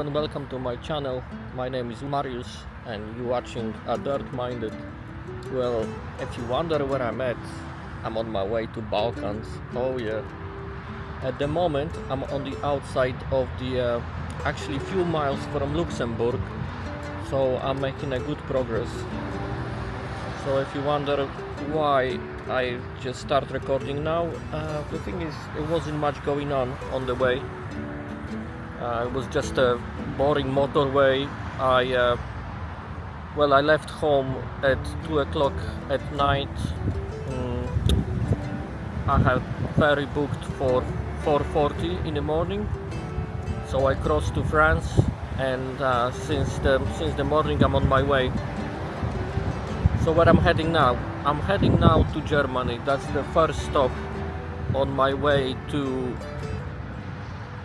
and welcome to my channel. My name is Marius and you're watching A Dirt Minded. Well, if you wonder where I'm at, I'm on my way to Balkans. Oh yeah. At the moment I'm on the outside of the actually few miles from Luxembourg, so I'm making a good progress. So if you wonder why I just start recording now, the thing is it wasn't much going on the way. It was just a boring motorway. I left home at 2 o'clock at night. I had ferry booked for 4:40 in the morning, so I crossed to France, and since the morning I'm on my way. So where I'm heading now? I'm heading now to Germany. That's the first stop on my way to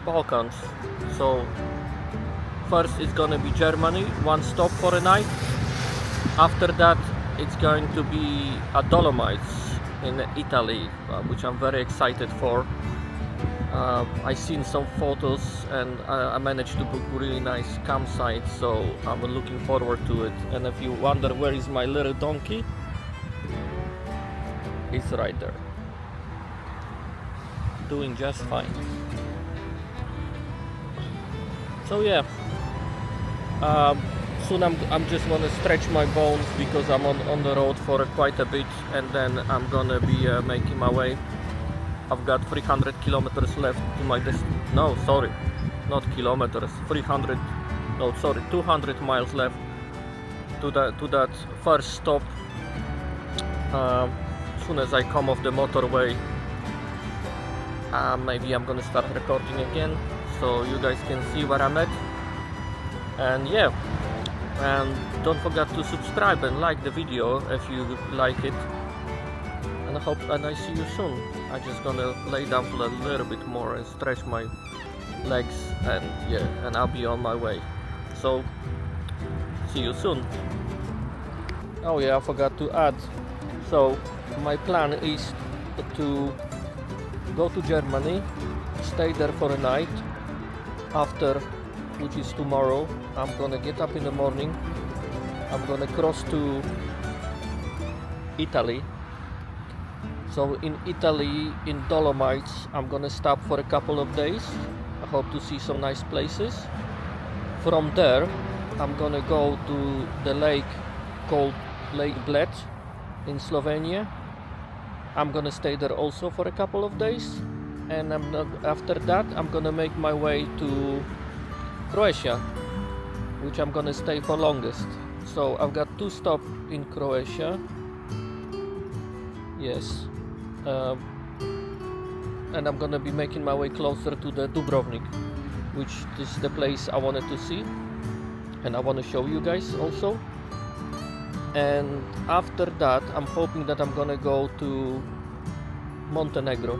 Balkans. So first it's gonna be Germany, one stop for a night. After that it's going to be a Dolomites in Italy, which I'm very excited for. I seen some photos and I managed to book really nice campsite, so I'm looking forward to it. And if you wonder where is my little donkey, it's right there, doing just fine. So yeah, soon I'm just gonna stretch my bones because I'm on the road for quite a bit, and then I'm gonna be making my way. I've got 300 kilometers left to my no, sorry, not kilometers. 200 miles left to that first stop. As soon as I come off the motorway, maybe I'm gonna start recording again, so you guys can see where I'm at. And yeah, and don't forget to subscribe and like the video if you like it. And I see you soon. I'm just gonna lay down for a little bit more and stretch my legs, and yeah, and I'll be on my way. So see you soon. Oh yeah, I forgot to add. So my plan is to go to Germany, stay there for a night. After, which is tomorrow, I'm gonna get up in the morning. I'm gonna cross to Italy. So in Italy, in Dolomites, I'm gonna stop for a couple of days. I hope to see some nice places. From there, I'm gonna go to the lake called Lake Bled in Slovenia. I'm gonna stay there also for a couple of days, and after that I'm gonna make my way to Croatia, which I'm gonna stay for longest. So I've got 2 stops in Croatia. Yes. And I'm gonna be making my way closer to the Dubrovnik, which is the place I wanted to see and I want to show you guys also. And after that I'm hoping that I'm gonna go to Montenegro.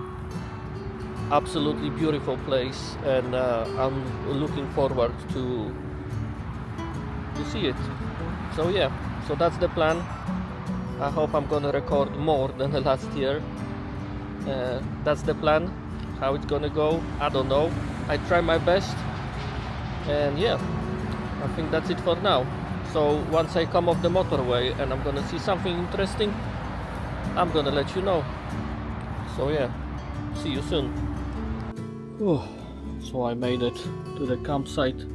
Absolutely beautiful place, and I'm looking forward to see it. So yeah, so that's the plan. I hope I'm gonna record more than the last year. That's the plan. How it's gonna go, I don't know. I try my best, and yeah, I think that's it for now. So once I come off the motorway and I'm gonna see something interesting, I'm gonna let you know. So yeah, see you soon. Oh, so I made it to the campsite.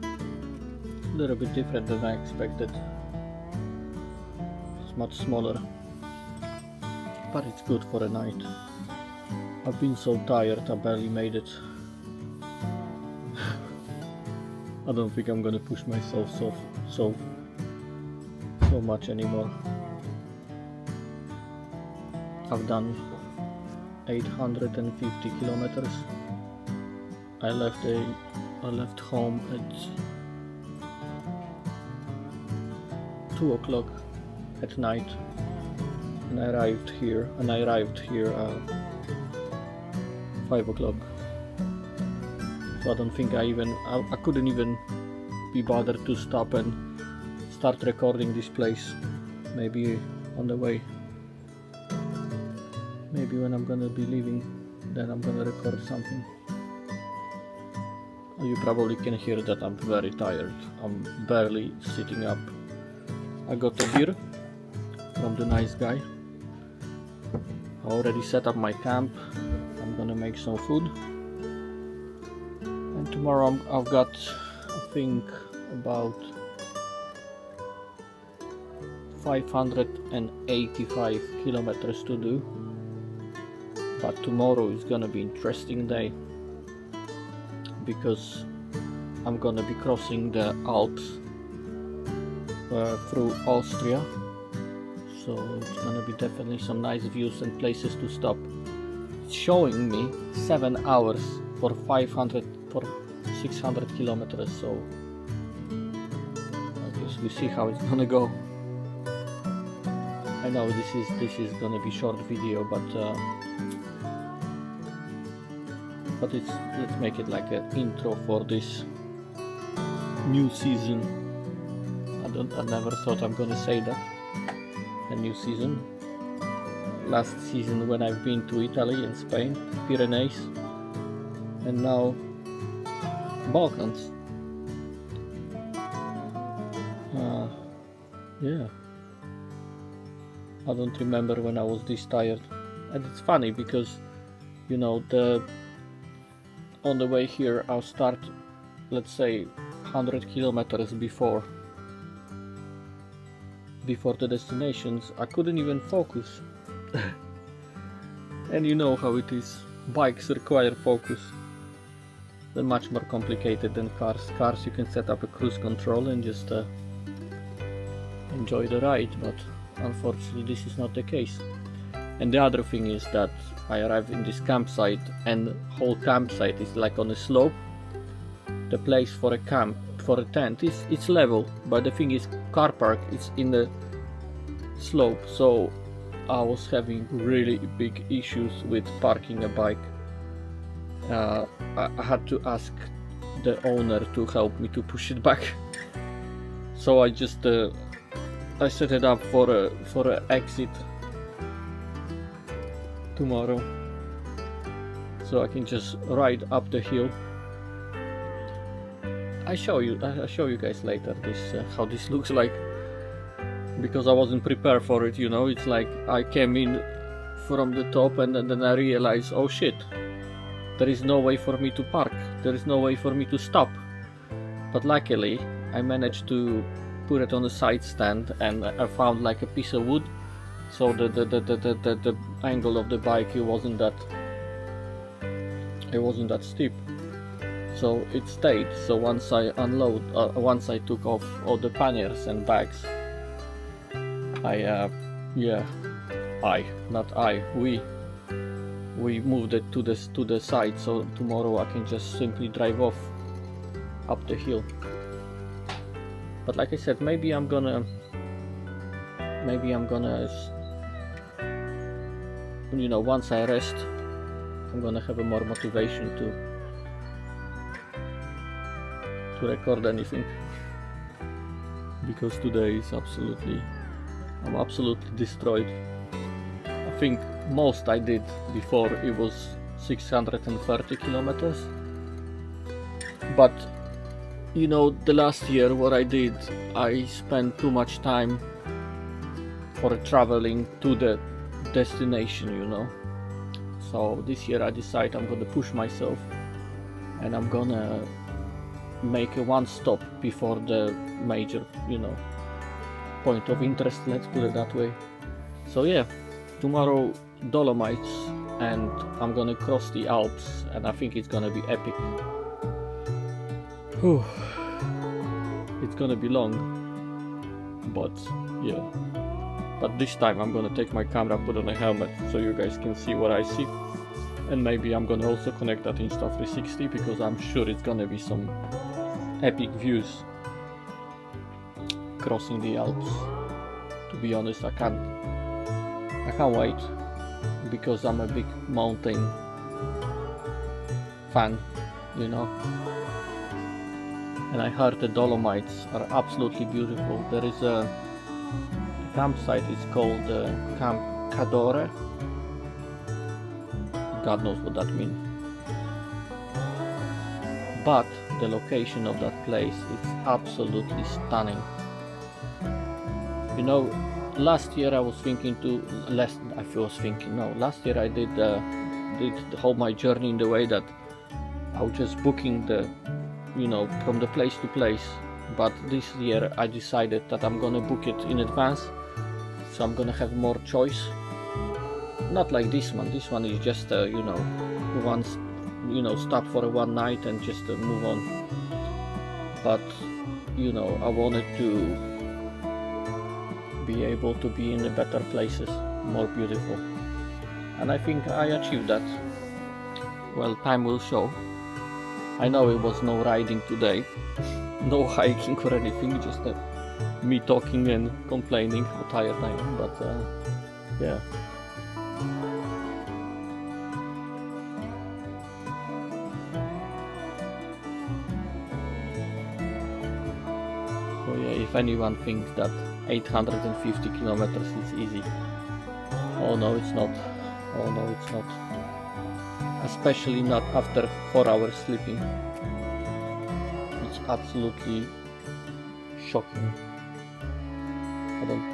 A little bit different than I expected. It's much smaller, but it's good for a night. I've been so tired, I barely made it. I don't think I'm gonna push myself so much anymore. I've done 850 kilometers. I left home at 2 o'clock at night, and I arrived here 5 o'clock. So I don't think I couldn't even be bothered to stop and start recording this place. Maybe on the way. Maybe when I'm gonna be leaving, then I'm gonna record something. You probably can hear that I'm very tired. I'm barely sitting up. I got a beer from the nice guy. I already set up my camp. I'm gonna make some food. And tomorrow I've got, I think, about 585 kilometers to do. But tomorrow is gonna be interesting day, because I'm gonna be crossing the Alps through Austria, so it's gonna be definitely some nice views and places to stop. It's showing me 7 hours for 600 kilometers, so I guess we see how it's gonna go. I know this is gonna be short video, but let's make it like an intro for this new season. I never thought I'm gonna say that. A new season. Last season when I've been to Italy and Spain, Pyrenees, and now Balkans. Yeah. I don't remember when I was this tired. And it's funny because, you know, on the way here I'll start, let's say, 100 kilometers before the destinations. I couldn't even focus. And you know how it is. Bikes require focus. They're much more complicated than cars. Cars you can set up a cruise control and just enjoy the ride, but unfortunately this is not the case. And the other thing is that I arrived in this campsite, and whole campsite is like on a slope. The place for a tent it's level, but the thing is car park is in the slope, so I was having really big issues with parking a bike. I had to ask the owner to help me to push it back. So I just I set it up for a exit tomorrow, so I can just ride up the hill. I'll show you guys later how this looks like, because I wasn't prepared for it, you know. It's like I came in from the top and then I realized, oh shit, there is no way for me to park, there is no way for me to stop. But luckily I managed to put it on a side stand, and I found like a piece of wood, so the angle of the bike it wasn't that steep, so it stayed. So once I took off all the panniers and bags, we moved it to the side, so tomorrow I can just simply drive off up the hill. But like I said, maybe I'm gonna, you know, once I rest, I'm gonna have a more motivation to record anything, because today is I'm absolutely destroyed. I think most I did before it was 630 kilometers, but you know, the last year what I did, I spent too much time for traveling to the destination, you know. So this year I decided I'm gonna push myself, and I'm gonna make a one stop before the major, you know, point of interest, let's put it that way. So yeah, tomorrow Dolomites, and I'm gonna cross the Alps, and I think it's gonna be epic. Whew. It's gonna be long, but yeah. But this time I'm gonna take my camera, put on a helmet, so you guys can see what I see. And maybe I'm gonna also connect that Insta360, because I'm sure it's gonna be some epic views crossing the Alps. To be honest, I can't wait, because I'm a big mountain fan, you know. And I heard the Dolomites are absolutely beautiful. There is a campsite, it's called Camp Cadore. God knows what that means. But the location of that place, it's absolutely stunning. You know, last year I was thinking last year I did the whole my journey in the way that I was just booking from the place to place. But this year I decided that I'm gonna book it in advance, so I'm gonna have more choice. Not like this one. This one is just once stop for one night and just move on. But I wanted to be able to be in the better places, more beautiful, and I think I achieved that. Well, time will show. I know it was no riding today, no hiking or anything, just me talking and complaining how tired I am, but yeah. So yeah, if anyone thinks that 850 kilometers is easy, oh no, it's not. Oh no, it's not. Especially not after 4 hours sleeping. It's absolutely shocking. I don't.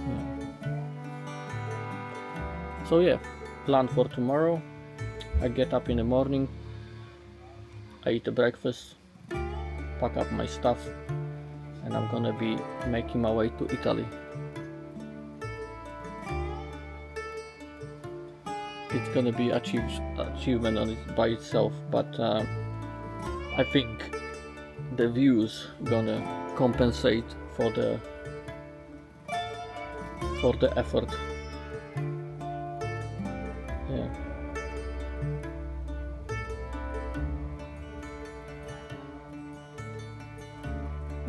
Yeah. So yeah, plan for tomorrow. I get up in the morning. I eat a breakfast, pack up my stuff, and I'm gonna be making my way to Italy. It's gonna be achievement on it by itself, but I think the views gonna compensate for the effort. Yeah.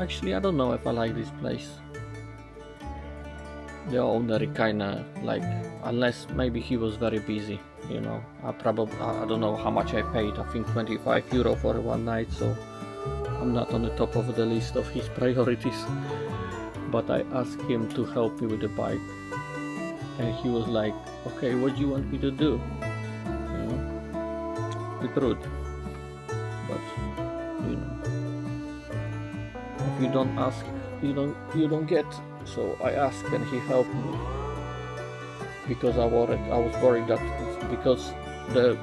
Actually, I don't know if I like this place. The owner kinda like, unless maybe he was very busy, I don't know how much I paid. I think 25 euro for one night, so I'm not on the top of the list of his priorities. But I asked him to help me with the bike, and he was like, okay, what do you want me to do? Bit rude, but if you don't ask, you don't get. So I asked and he helped me, because I was worried that because the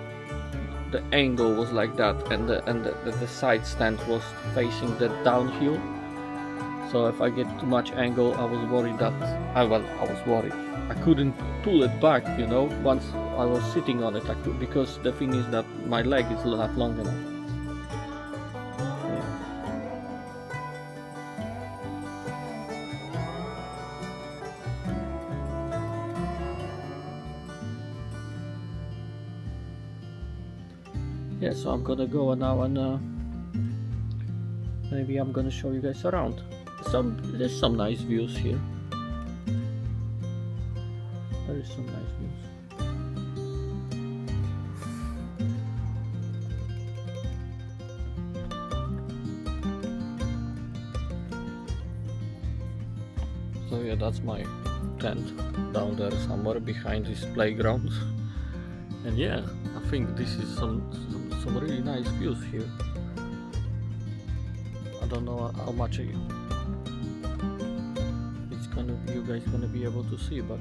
angle was like that, and the side stand was facing the downhill. So if I get too much angle, I was worried that I was worried I couldn't pull it back. Once I was sitting on it, I could, because the thing is that my leg is not long enough. Yeah, so I'm gonna go now and maybe I'm gonna show you guys around. There's some nice views here. There is some nice views. So yeah, that's my tent down there somewhere behind this playground. And yeah, I think this is some really nice views here. I don't know how much you guys gonna be able to see, but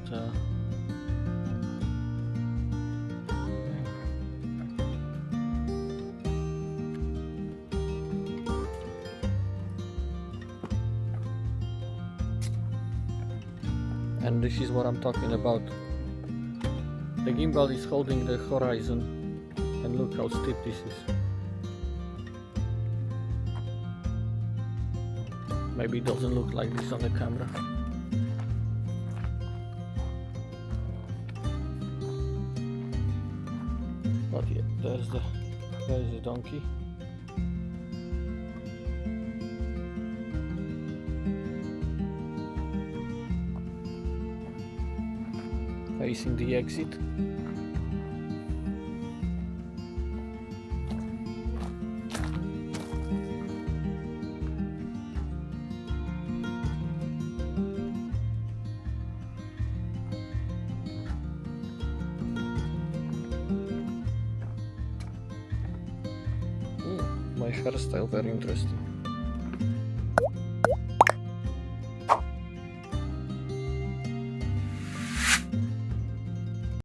and this is what I'm talking about. The gimbal is holding the horizon, and look how steep this is. Maybe it doesn't look like this on the camera. But yeah, there's the donkey. Facing the exit. hairstyle, very interesting.